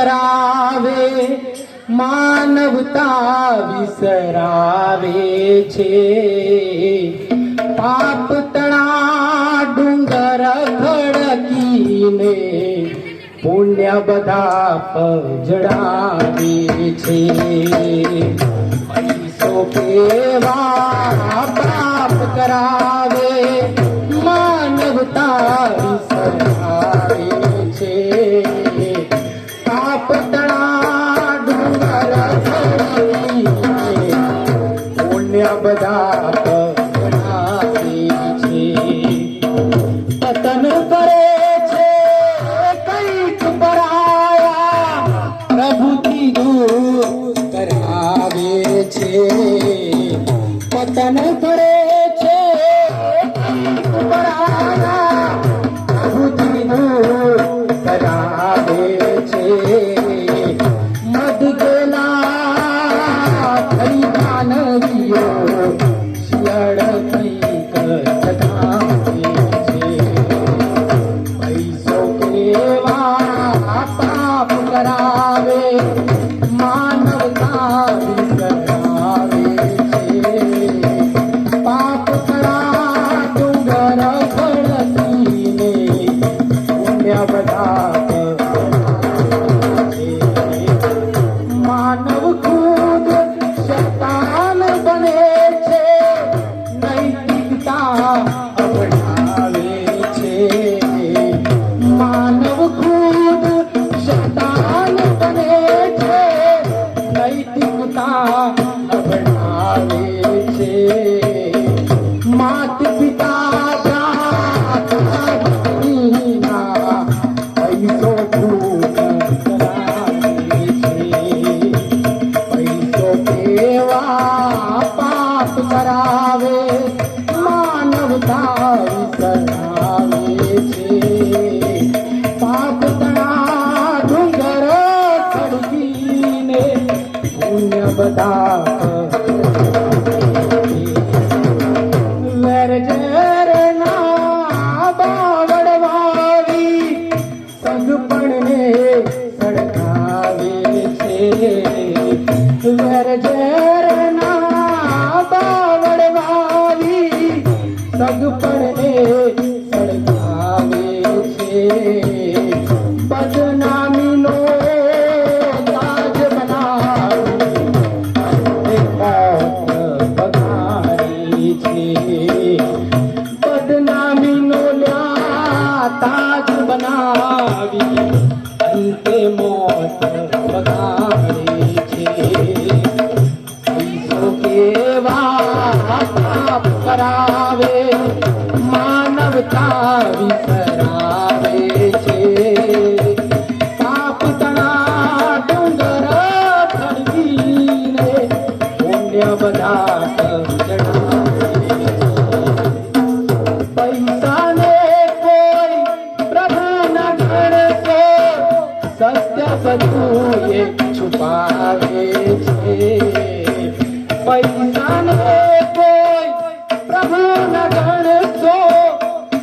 करावे मानवता विसरावे छे पाप तणा डुंगर खड़कीने पुण्य बधा पजड़ावे छे पैसो केवा पाप करावे मानवता विसरावे छे पाप तणा डुंगर खड़कीने पुण्य बधा पजड़ावे छे पतन करे पतन करे छे प्रभुति दूर करावे छे मद गेला खरीदा नदियो शियड़ती कथावे छे पैसो केवा पाप करावे मानवता मानव खुद शैतान बने छे नैतिकता अपनावे छे मानव खुद शैतान बने छे नैतिकता अपनावे छे मात पिता करावे मानवता विसरावे छे पाप तणा डुंगर खड़कीने पुण्य बधा वेर झेर ना बावड़वावी संगपणने सड़कावे छे वेर झेर सगपणे सड़कावे छे बदनामी नो ताज बनावी बगाड़ी छे बदनामी नो ल्या ताज बनावी अंते मौत बगाड़ी छे पैसो केवा पाप करावे मानवता विसरावे छे पाप तणा डुंगर खड़कीने पुण्य बधा पजड़ावे पैसा ने कोई प्रभु न गणशे सत्य बधु ये छुपावे छे पैसा ने कोई प्रभु न गणशो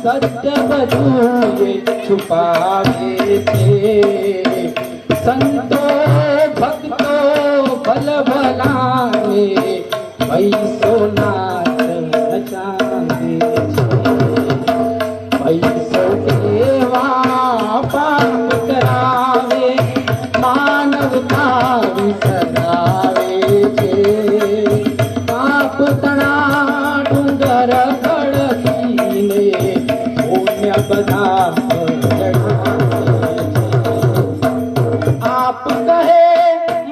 सत्य बधु ये छुपावे छे संतो भक्तो भल भलाने पैसो नाथ नचावे छे पैसो केवा पाप करावे मानवता विसरावे छे पाप तणा डुंगर खड़कीने पुण्य बधा आप कहे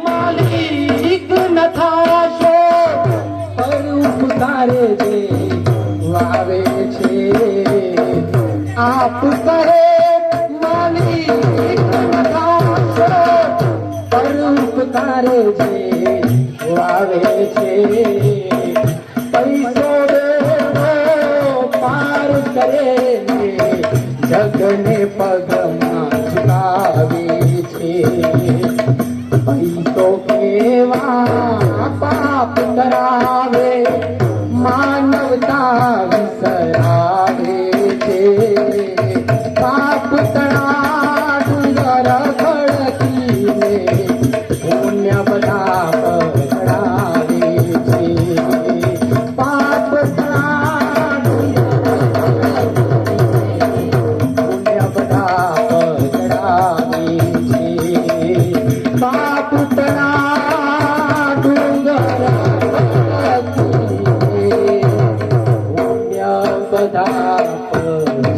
मालिक न थाशो पर उपकारे जे वावे छे आप कहे मालिक न थाशो पर उपकारे जे वावे छे पैसो पार करे जगने पगमा झुकावे छे पैसो केवा पाप करावे मानवता विसरावे छे पाप तणा डुंगर खड़कीने पाप